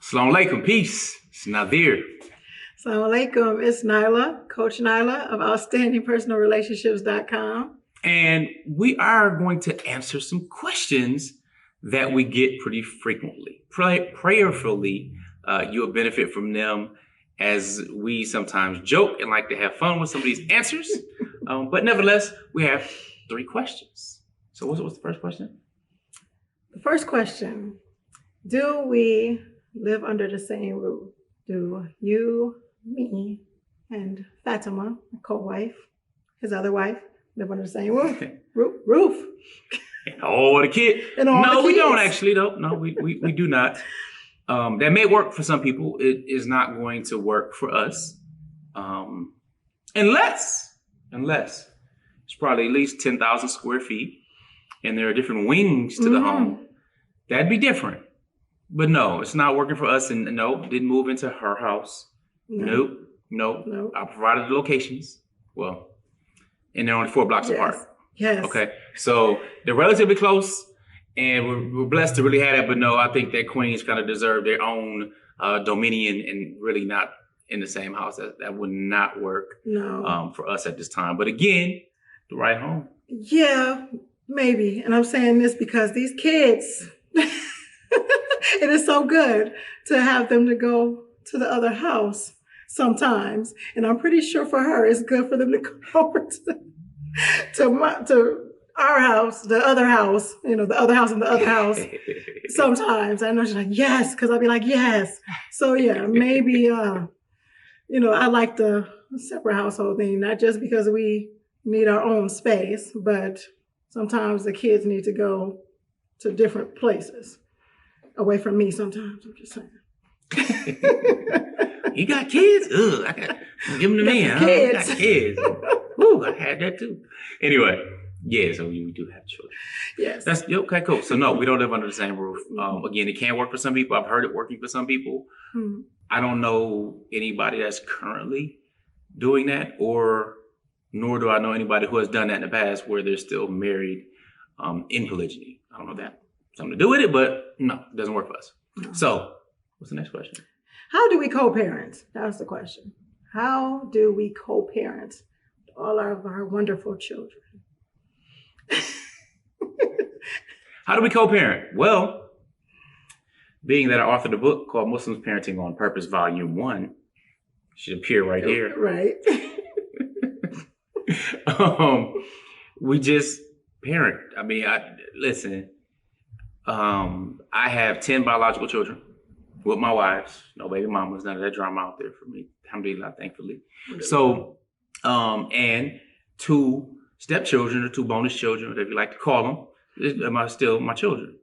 Assalamu alaikum. Peace. It's Nazir. Assalamu alaikum. It's Nyla, Coach Nyla of OutstandingPersonalRelationships.com. And we are going to answer some questions that we get pretty frequently. Prayerfully, you'll benefit from them as we sometimes joke and like to have fun with some of these answers. But nevertheless, we have 3 questions. So what's the first question? The first question, do we live under the same roof? Do you, me, and Fatimah, my co-wife, his other wife, live under the same roof? Roof. And all the kids. No, we don't actually, though. No, we do not. That may work for some people. It is not going to work for us. Unless it's probably at least 10,000 square feet and there are different wings to the home. That'd be different. But no, it's not working for us. And no, didn't move into her house. Nope. I provided the locations. Well, and they're only 4 blocks apart. Yes. Okay. So they're relatively close and we're blessed to really have that. But no, I think that Queens kind of deserve their own dominion and really not in the same house. That would not work for us at this time. But again, the right home. Yeah, maybe. And I'm saying this because these kids, it is so good to have them to go to the other house sometimes. And I'm pretty sure for her, it's good for them to come over to our house, the other house, the other house and the other house. Sometimes I know she's like, yes, because I'll be like, yes. So yeah, maybe, I like the separate household thing, not just because we need our own space, but sometimes the kids need to go to different places away from me sometimes. I'm just saying. You got kids? Ugh, give them to me. I got kids. Ooh, I had that too. Anyway, yeah, so we do have children. Yes. That's okay, cool. So no, we don't live under the same roof. Again, it can work for some people. I've heard it working for some people. I don't know anybody that's currently doing that, nor do I know anybody who has done that in the past where they're still married in polygyny. I don't know that. Something to do with it, but no, it doesn't work for us. No. So what's the next question? How do we co-parent? That's the question. How do we co-parent all of our wonderful children? How do we co-parent? Well, being that I authored a book called Muslims Parenting on Purpose, Volume 1, should appear right here. Right. We just parent. I mean, I have 10 biological children with my wives, no baby mamas, none of that drama out there for me. Alhamdulillah, thankfully. So, and 2 stepchildren or 2 bonus children, whatever you like to call them, are still my children.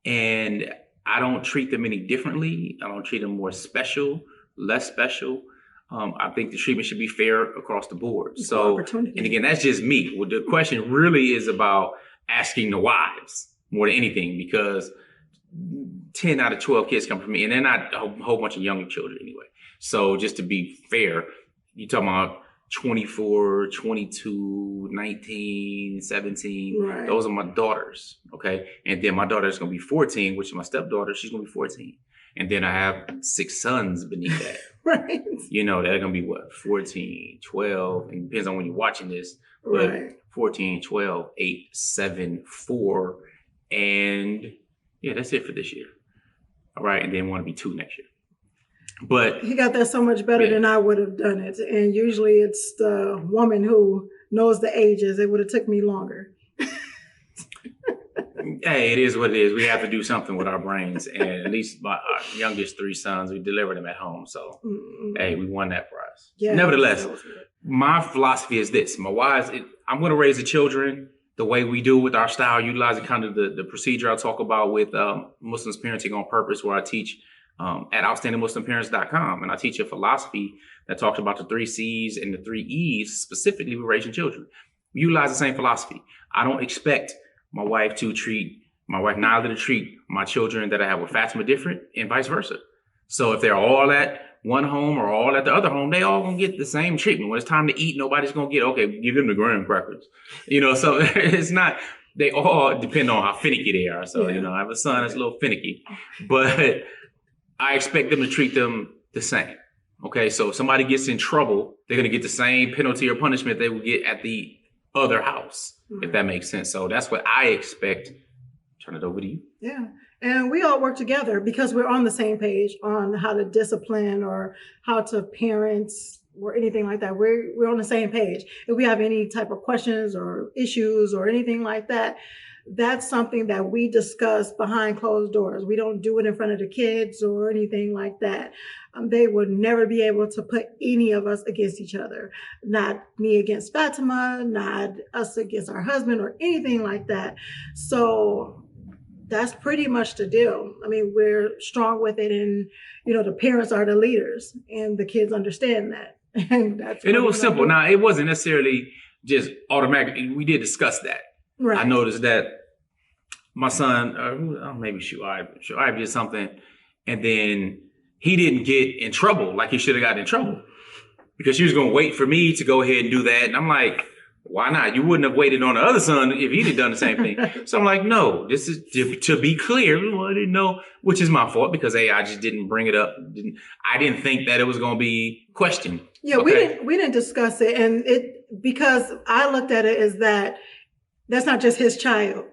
And I don't treat them any differently. I don't treat them more special, less special. I think the treatment should be fair across the board. So, and again, that's just me. Well, the question really is about asking the wives more than anything, because 10 out of 12 kids come from me, and they're not a whole bunch of young children anyway. So just to be fair, you're talking about 24, 22, 19, 17. Right. Those are my daughters, okay? And then my daughter is going to be 14, which is my stepdaughter. She's going to be 14. And then I have 6 sons beneath that. Right. They're going to be 14, 12, and it depends on when you're watching this. But right. 14, 12, 8, 7, 4, and yeah, that's it for this year. All right, and then want to be 2 next year. But he got that so much better than I would have done it. And usually it's the woman who knows the ages. It would have took me longer. Hey, it is what it is. We have to do something with our brains. And at least our youngest 3 sons, we delivered them at home. So, hey, we won that prize. Yeah, nevertheless, my philosophy is this. My wives, I'm going to raise the children the way we do with our style, utilizing kind of the procedure I talk about with Muslims Parenting on Purpose, where I teach at OutstandingMuslimParents.com. And I teach a philosophy that talks about the 3 C's and the 3 E's, specifically with raising children. We utilize the same philosophy. I don't expect my wife Nyla to treat my children that I have with Fatimah different, and vice versa. So if they're all at one home or all at the other home, they all gonna get the same treatment. When it's time to eat, nobody's gonna get, okay, give them the graham crackers. So it's not, they all depend on how finicky they are. So, I have a son that's a little finicky, but I expect them to treat them the same. Okay, so if somebody gets in trouble, they're going to get the same penalty or punishment they would get at the other house, if that makes sense. So that's what I expect. Turn it over to you. Yeah. And we all work together because we're on the same page on how to discipline or how to parent or anything like that. We're on the same page. If we have any type of questions or issues or anything like that, that's something that we discuss behind closed doors. We don't do it in front of the kids or anything like that. They would never be able to put any of us against each other. Not me against Fatimah, not us against our husband or anything like that. So that's pretty much the deal. I mean, we're strong with it, and the parents are the leaders, and the kids understand that. And it was simple. Now, it wasn't necessarily just automatic. We did discuss that. Right. I noticed that my son, maybe Shuaib did something, and then he didn't get in trouble like he should have gotten in trouble because she was going to wait for me to go ahead and do that. And I'm like, why not? You wouldn't have waited on the other son if he'd have done the same thing. So I'm like, no, this is to be clear. I didn't know, which is my fault because I just didn't bring it up. I didn't think that it was going to be questioned. Yeah, okay? we didn't discuss it, and because I looked at it as that's not just his child.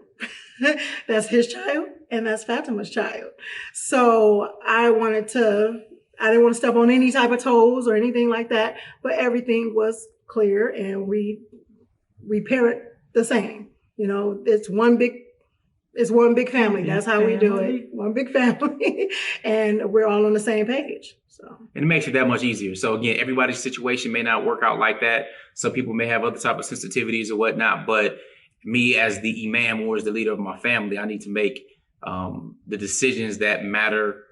That's his child, and that's Fatimah's child. So I didn't want to step on any type of toes or anything like that, but everything was clear, and we parent the same. It's one big family. That's how we do it. One big family, and we're all on the same page. So, and it makes it that much easier. So again, everybody's situation may not work out like that. Some people may have other type of sensitivities or whatnot, but me as the imam or as the leader of my family, I need to make the decisions that matter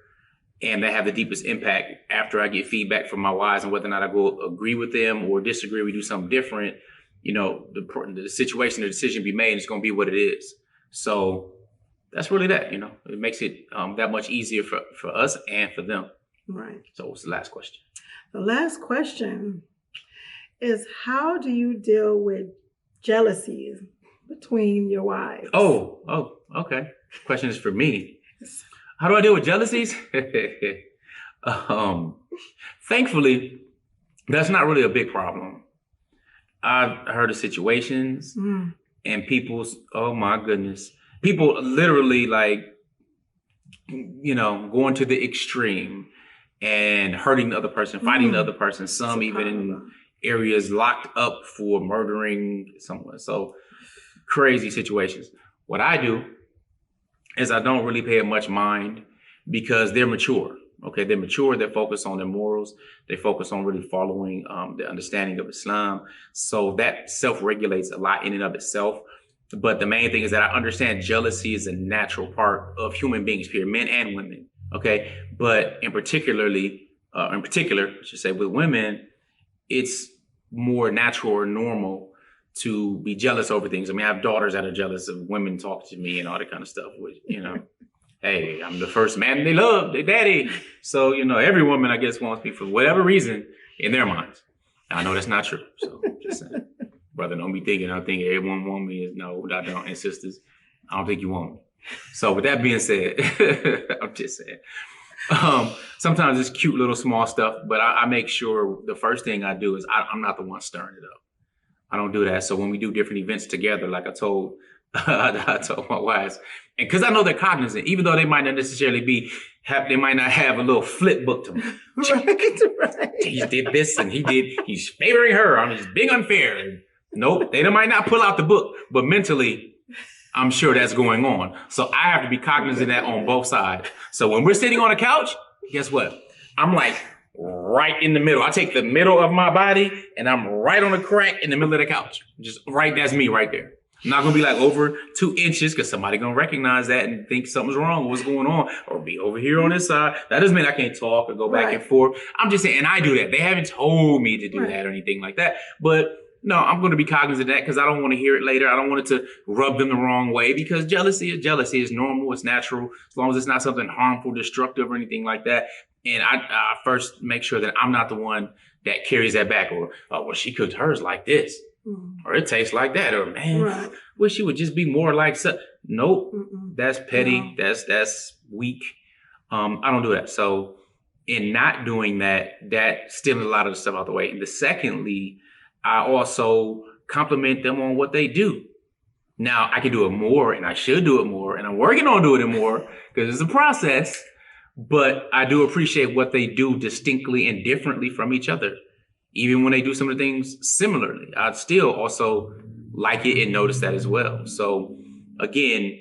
and that have the deepest impact after I get feedback from my wives, and whether or not I go agree with them or disagree, we do something different. The situation, the decision be made, it's going to be what it is. So that's really that. It makes it that much easier for us and for them. Right. So what's the last question? The last question is, how do you deal with jealousies between your wives? Oh, okay. Question is for me. How do I deal with jealousies? Thankfully, that's not really a big problem. I've heard of situations and oh my goodness, people literally going to the extreme and hurting the other person, fighting the other person, some even in areas locked up for murdering someone. So crazy situations. What I do is I don't really pay much mind because they're mature. Okay, they're mature. They're focused on their morals. They focus on really following the understanding of Islam. So that self-regulates a lot in and of itself. But the main thing is that I understand jealousy is a natural part of human beings, period, men and women. Okay, but in particular, I should say, with women, it's more natural or normal to be jealous over things. I mean, I have daughters that are jealous of women talking to me and all that kind of stuff, which, hey, I'm the first man they love, their daddy. So, every woman, I guess, wants me for whatever reason in their minds. I know that's not true. So just saying. Brother, don't be thinking, I think everyone want me. No, I don't. And sisters, I don't think you want me. So with that being said, I'm just saying. Sometimes it's cute little small stuff, but I make sure the first thing I do is I'm not the one stirring it up. I don't do that. So when we do different events together, like I told my wives, and because I know they're cognizant, even though they might not necessarily they might not have a little flip book to them. Right. He did this and he's favoring her. He's being unfair. Nope, they might not pull out the book, but mentally, I'm sure that's going on. So I have to be cognizant of that on both sides. So when we're sitting on a couch, guess what? I'm like right in the middle. I take the middle of my body and I'm right on a crack in the middle of the couch. Just right, that's me right there. I'm not gonna be like over 2 inches because somebody gonna recognize that and think something's wrong, what's going on, or be over here on this side. That doesn't mean I can't talk or go back and forth. I'm just saying, and I do that. They haven't told me to do that or anything like that. But no, I'm going to be cognizant of that because I don't want to hear it later. I don't want it to rub them the wrong way because jealousy is normal. It's natural as long as it's not something harmful, destructive, or anything like that. And I first make sure that I'm not the one that carries that back or, well, she cooked hers like this or it tastes like that or, man, wish she would just be more like so. Nope, that's petty. No. That's weak. I don't do that. So in not doing that, that's stealing a lot of the stuff out the way. And secondly, I also compliment them on what they do. Now I can do it more, and I should do it more, and I'm working on doing it more because it's a process. But I do appreciate what they do distinctly and differently from each other. Even when they do some of the things similarly, I'd still also like it and notice that as well. So again,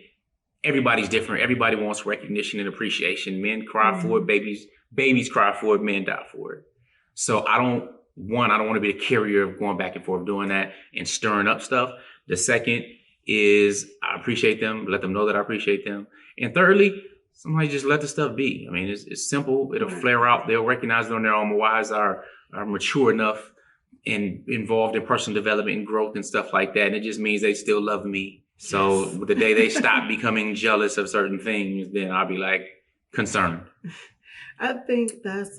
everybody's different. Everybody wants recognition and appreciation. Men cry for it, babies cry for it, men die for it. So I don't want to be the carrier of going back and forth doing that and stirring up stuff. The second is I appreciate them, let them know that I appreciate them. And thirdly, somebody just let the stuff be. I mean, it's simple. It'll flare out. They'll recognize it on their own. My wives are mature enough and involved in personal development and growth and stuff like that. And it just means they still love me. So the day they stop becoming jealous of certain things, then I'll be like concerned. I think that's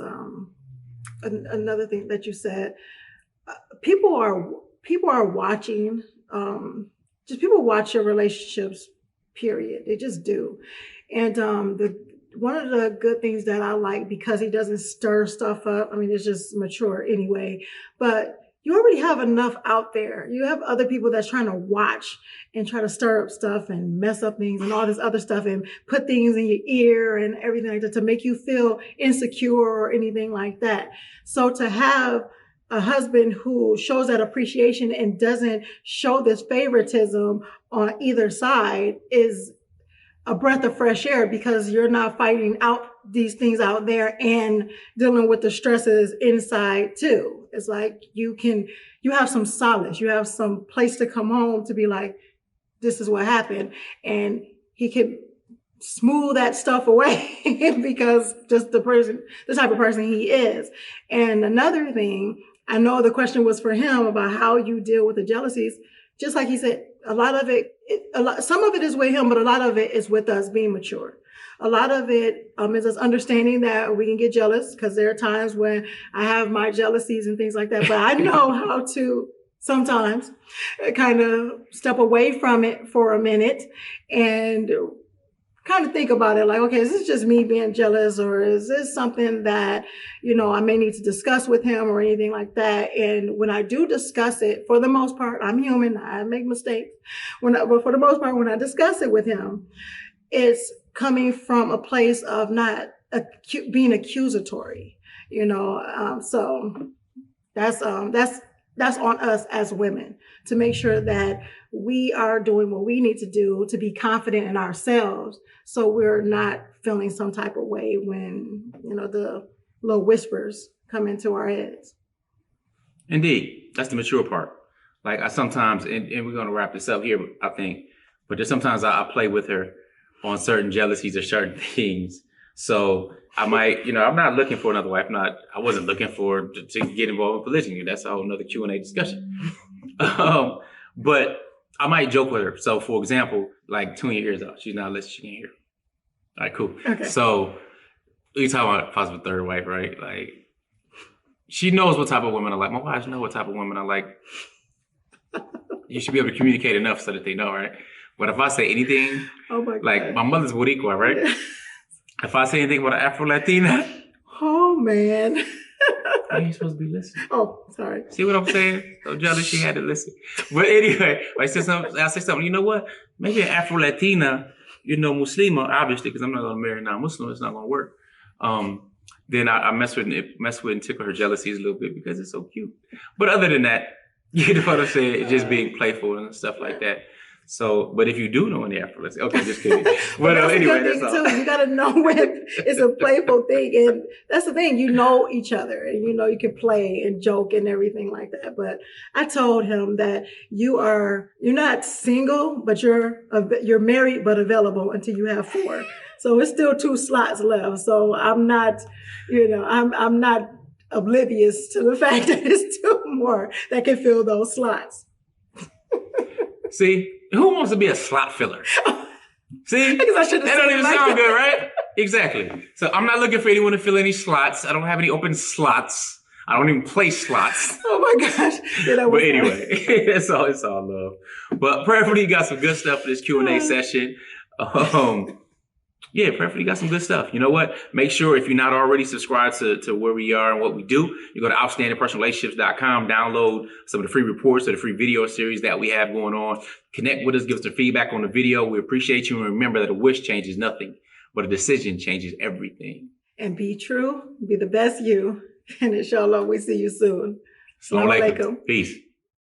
another thing that you said. People are watching. Just people watch your relationships. Period. They just do. And one of the good things that I like, because he doesn't stir stuff up. I mean, it's just mature anyway. But you already have enough out there. You have other people that's trying to watch and try to stir up stuff and mess up things and all this other stuff and put things in your ear and everything like that to make you feel insecure or anything like that. So to have a husband who shows that appreciation and doesn't show this favoritism on either side is a breath of fresh air, because you're not fighting out these things out there and dealing with the stresses inside too. It's like you have some solace, you have some place to come home to be like, this is what happened. And he can smooth that stuff away because just the type of person he is. And another thing, I know the question was for him about how you deal with the jealousies. Just like he said, a lot of it, some of it is with him, but a lot of it is with us being mature. A lot of it is us understanding that we can get jealous, because there are times when I have my jealousies and things like that. But I know how to sometimes kind of step away from it for a minute and kind of think about it like, okay, is this just me being jealous, or is this something that, I may need to discuss with him or anything like that? And when I do discuss it, for the most part, I'm human, I make mistakes. But for the most part, when I discuss it with him, it's coming from a place of not being accusatory, so that's on us as women to make sure that we are doing what we need to do to be confident in ourselves, so we're not feeling some type of way when, the little whispers come into our heads. Indeed. That's the mature part. Like I sometimes, and we're going to wrap this up here, I think, but there's sometimes I play with her on certain jealousies or certain things. So I might, I'm not looking for another wife. I wasn't looking to get involved in polygyny. That's a whole nother Q&A discussion. But I might joke with her. So for example, like 20 years old, she's not listening, she can't hear. All right, cool. Okay. So we talking about possible third wife, right? Like she knows what type of women I like. My wives know what type of women I like. You should be able to communicate enough so that they know, right? But if I say anything, like my mother's Boricua, right? If I say anything about an Afro-Latina, oh man, I ain't supposed to be listening. Oh, sorry. See what I'm saying? So jealous she had to listen. But anyway, I say something. You know what? Maybe an Afro-Latina, Muslima, obviously, because I'm not going to marry a non-Muslim. It's not going to work. Then I mess with and tickle her jealousies a little bit because it's so cute. But other than that, you know what I'm saying? Just being playful and stuff like that. So, but if you do know any Afro, okay, just kidding. But anyway, that's all. Too. You got to know when it's a playful thing, and that's the thing. You know each other, and you can play and joke and everything like that. But I told him that you're not single, but you're married but available until you have 4. So it's still 2 slots left. So I'm not, I'm not oblivious to the fact that it's 2 more that can fill those slots. See, who wants to be a slot filler? See, that don't even sound good, right? Exactly. So I'm not looking for anyone to fill any slots. I don't have any open slots. I don't even play slots. Oh my gosh. But anyway, it's all love. But prayerfully, you got some good stuff for this Q&A session. Yeah, prayerfully got some good stuff. You know what? Make sure if you're not already subscribed to where we are and what we do, you go to outstandingpersonalrelationships.com, download some of the free reports or the free video series that we have going on. Connect with us, give us some feedback on the video. We appreciate you. And remember that a wish changes nothing, but a decision changes everything. And be true, be the best you. And inshallah, we see you soon. Assalamu alaikum. Peace.